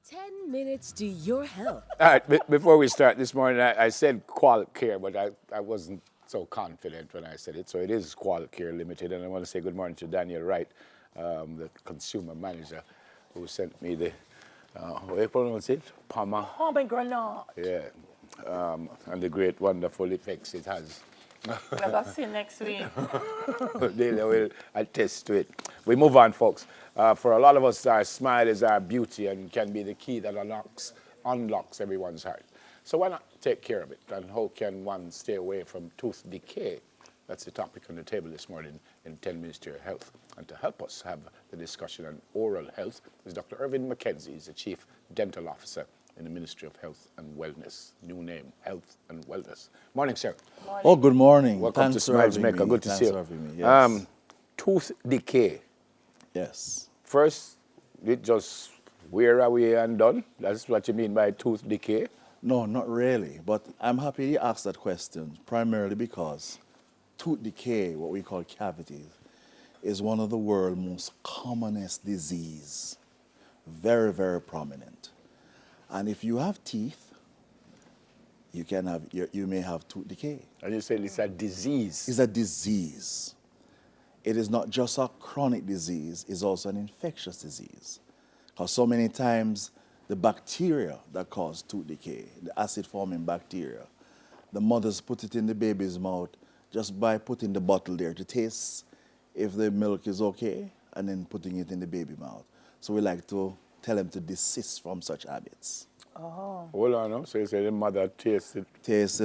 10 minutes to your health. All right, before we start this morning, I said Qual Care, but I wasn't so confident when I said it. So it is Qual Care Limited, and I want to say good morning to Daniel Wright, the consumer manager, who sent me the, how do you pronounce it? Pomegranate. Yeah, and the great, wonderful effects it has. We're going to see next week. They will attest to it. We move on, folks. For a lot of us, our smile is our beauty and can be the key that unlocks everyone's heart. So why not take care of it? And how can one stay away from tooth decay? That's the topic on the table this morning in 10 Minutes to Your Health. And to help us have the discussion on oral health is Dr. Irvin McKenzie. He's the Chief Dental Officer in the Ministry of Health and Wellness. New name, Health and Wellness. Morning, sir. Morning. Oh, good morning. Welcome to Smile Jamaica. Good to see you. Thanks for having me. Yes. Tooth decay. Yes. First, it just wear away and done. That's what you mean by tooth decay. No, not really. But I'm happy you asked that question, primarily because tooth decay, what we call cavities, is one of the world's most commonest disease. Very, very prominent. And if you have teeth, you may have tooth decay. And you said it's a disease. It's a disease. It is not just a chronic disease, it's also an infectious disease. Because so many times the bacteria that cause tooth decay, the acid-forming bacteria, the mothers put it in the baby's mouth just by putting the bottle there to taste if the milk is okay, and then putting it in the baby mouth. So we like to tell them to desist from such habits. Hold on now. So you say the mother tasted, Taste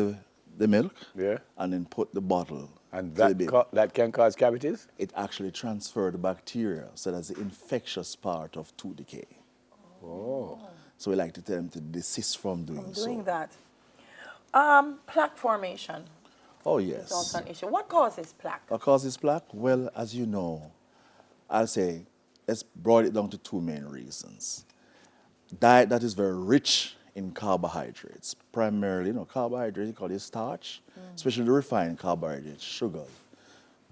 the milk, yeah? and then put the bottle And to the baby. that can cause cavities? It actually transfers the bacteria, so that's the infectious part of tooth decay. Oh. So we like to tell them to desist from doing so. Doing that. Plaque formation Oh, is also yes. an issue. What causes plaque? What causes plaque? Well, as you know, I'll say, let's boil it down to two main reasons. Diet that is very rich in carbohydrates, primarily, carbohydrates, you call it starch, especially the refined carbohydrates, sugar,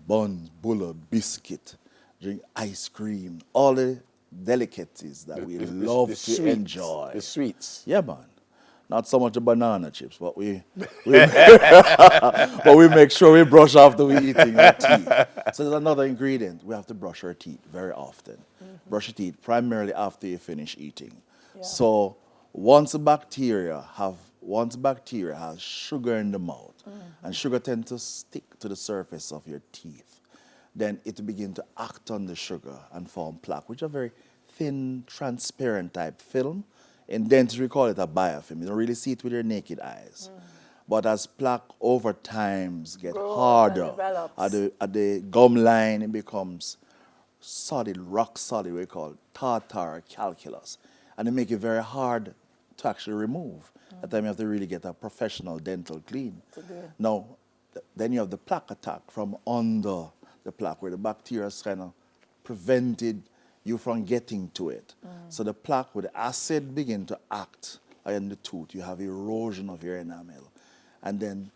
buns, bulla, biscuit, drink ice cream, all the delicacies that we love to sweets, enjoy. The sweets. Yeah, man. Not so much the banana chips, but but we make sure we brush after we eating our teeth. So there's another ingredient. We have to brush our teeth very often. Brush your teeth primarily after you finish eating. Yeah. So once bacteria has sugar in the mouth, and sugar tends to stick to the surface of your teeth, then it will begin to act on the sugar and form plaque, which are very thin, transparent type film. In dentistry, we call it a biofilm. You don't really see it with your naked eyes. But as plaque over time get Grows and harder, develops. at the gum line, it becomes solid, rock solid, we call tartar calculus. And it make it very hard to actually remove. At that time you have to really get a professional dental clean. Now, then you have the plaque attack from under the plaque, where the bacteria has kind of prevented you from getting to it. So the plaque with the acid begin to act in the tooth. You have erosion of your enamel. And then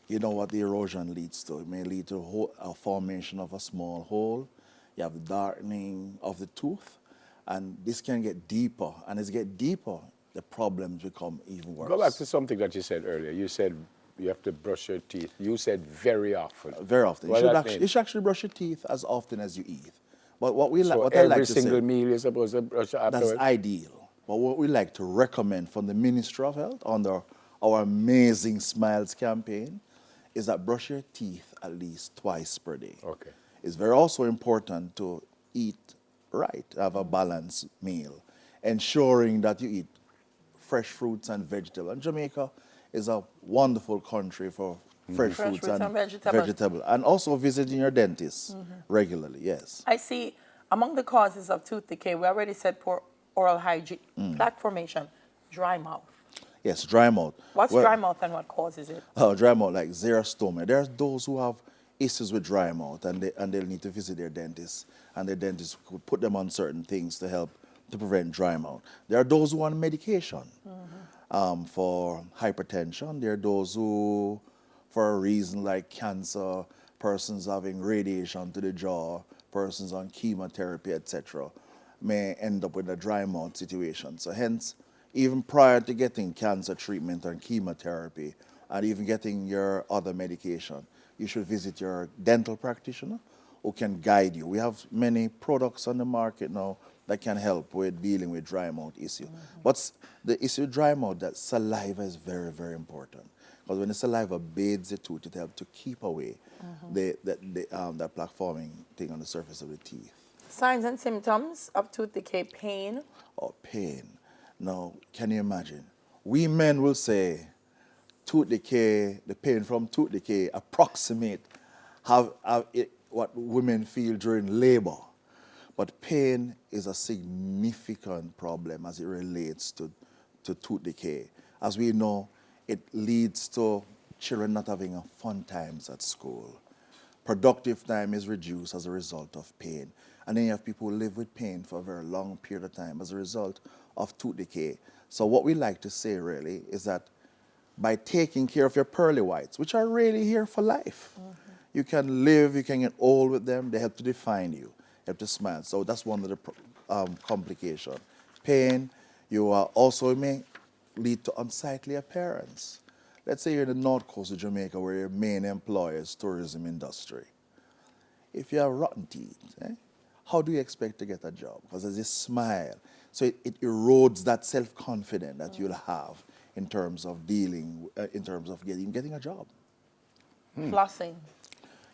you know what the erosion leads to. It may lead to a formation of a small hole. You have the darkening of the tooth. And this can get deeper. And as it gets deeper, the problems become even worse. Go back to something that you said earlier. You said you have to brush your teeth. You said very often. Very often. What that mean? You should actually brush your teeth as often as you eat. But what So what I like every to single say, meal you're supposed to brush afterwards? that's ideal. But what we like to recommend from the Ministry of Health under our Amazing Smiles campaign is that brush your teeth at least twice per day. Okay. It's very also important to eat right, have a balanced meal, ensuring that you eat fresh fruits and vegetables. And Jamaica is a wonderful country for fresh fruits and vegetables. And also visiting your dentist regularly, yes. I see among the causes of tooth decay, we already said poor oral hygiene, plaque formation, dry mouth. Yes, dry mouth. What's Well, dry mouth and what causes it? Dry mouth, like xerostomia. There's those who have issues with dry mouth, and they'll need to visit their dentist, and their dentist could put them on certain things to help to prevent dry mouth. There are those who are on medication for hypertension. There are those who, for a reason like cancer, persons having radiation to the jaw, persons on chemotherapy, etc. may end up with a dry mouth situation. So hence, even prior to getting cancer treatment or chemotherapy, and even getting your other medication, you should visit your dental practitioner who can guide you. We have many products on the market now that can help with dealing with dry mouth issue. But the issue with dry mouth, that saliva is very, very important. Because when the saliva bathes the tooth, it helps to keep away that plaque forming thing on the surface of the teeth. Signs and symptoms of tooth decay: pain. Or pain. Now, can you imagine? We men will say tooth decay, the pain from tooth decay approximate what women feel during labor. But pain is a significant problem as it relates to tooth decay. As we know, it leads to children not having a fun times at school. Productive time is reduced as a result of pain. And then you have people who live with pain for a very long period of time as a result of tooth decay. So what we like to say really is that by taking care of your pearly whites, which are really here for life, you can live, you can get old with them, they help to define you, help to smile. So that's one of the complications. Pain, you are also may lead to unsightly appearance. Let's say you're in the north coast of Jamaica where your main employer is tourism industry. If you have rotten teeth, how do you expect to get a job? Because there's this smile. So it erodes that self-confidence that you'll have in terms of dealing, in terms of getting a job. Flossing.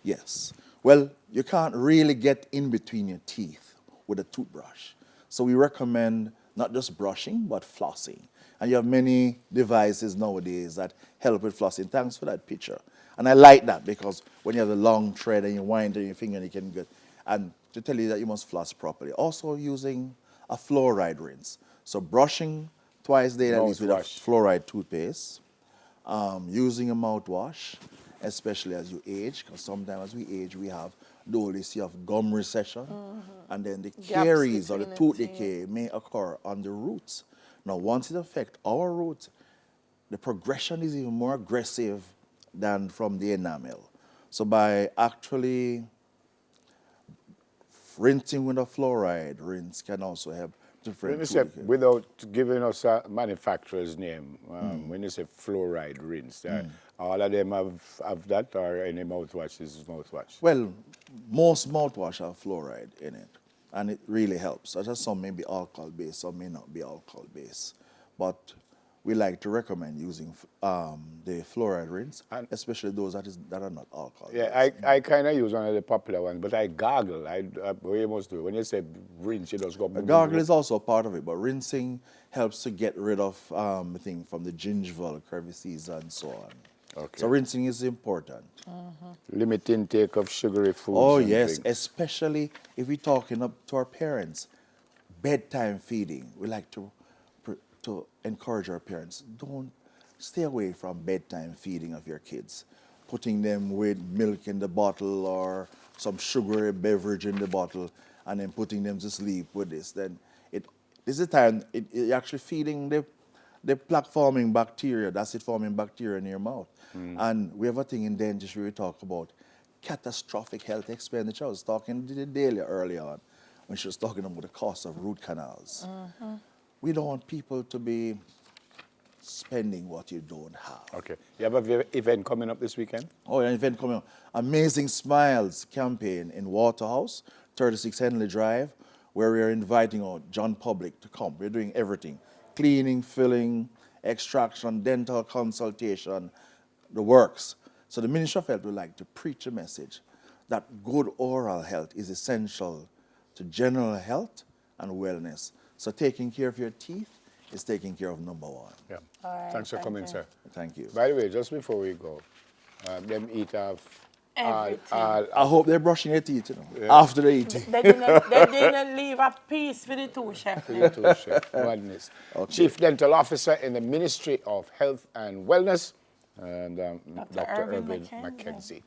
Yes. Well, you can't really get in between your teeth with a toothbrush. So we recommend not just brushing, but flossing. And you have many devices nowadays that help with flossing. Thanks for that picture. And I like that because when you have a long thread and you wind it in your finger, and you can get, and to tell you that you must floss properly. Also using a fluoride rinse. So brushing twice daily at least with a fluoride toothpaste. Using a mouthwash, especially as you age, because sometimes as we age, we have the old issue of gum recession, and then the caries or the tooth decay may occur on the roots. Now, once it affects our roots, the progression is even more aggressive than from the enamel. So by actually rinsing with a fluoride rinse can also help different. When you say, without giving us a manufacturer's name, when you say fluoride rinse, all of them have that, or any mouthwash is mouthwash? Well, most mouthwash have fluoride in it, and it really helps. Just some may be alcohol-based, some may not be alcohol-based. But we like to recommend using the fluoride rinse, especially those that are not alcohol. Yeah, I kind of use one of the popular ones, but I gargle. What you must do, when you say rinse, you just go. Gargle is also a part of it, but rinsing helps to get rid of the thing from the gingival crevices and so on. Okay. So rinsing is important. Limit intake of sugary foods. Oh yes, especially if we're talking up to our parents. Bedtime feeding. We like to encourage our parents. Don't stay away from bedtime feeding of your kids. Putting them with milk in the bottle or some sugary beverage in the bottle and then putting them to sleep with this. Then this is the time you're actually feeding the plaque-forming bacteria, the acid-forming bacteria in your mouth. And we have a thing in dentistry we talk about catastrophic health expenditure. I was talking to Delia early on when she was talking about the cost of root canals. We don't want people to be spending what you don't have. Okay. You have an event coming up this weekend? Oh, an event coming up. Amazing Smiles campaign in Waterhouse, 36 Henley Drive, where we are inviting our John public to come. We're doing everything. Cleaning, filling, extraction, dental consultation, the works. So the Ministry of Health would like to preach a message that good oral health is essential to general health and wellness. So taking care of your teeth is taking care of number one. Yeah. All right, Thanks for coming, sir. Thank you. By the way, just before we go, them eat off Everything. I hope they're brushing their teeth, after they eat. They didn't leave a piece for the two, chef. Madness. Okay. Chief Dental Officer in the Ministry of Health and Wellness, and Dr. Irvin McKenzie.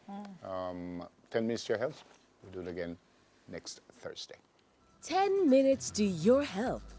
10 minutes to your health. We'll do it again next Thursday. 10 minutes to your health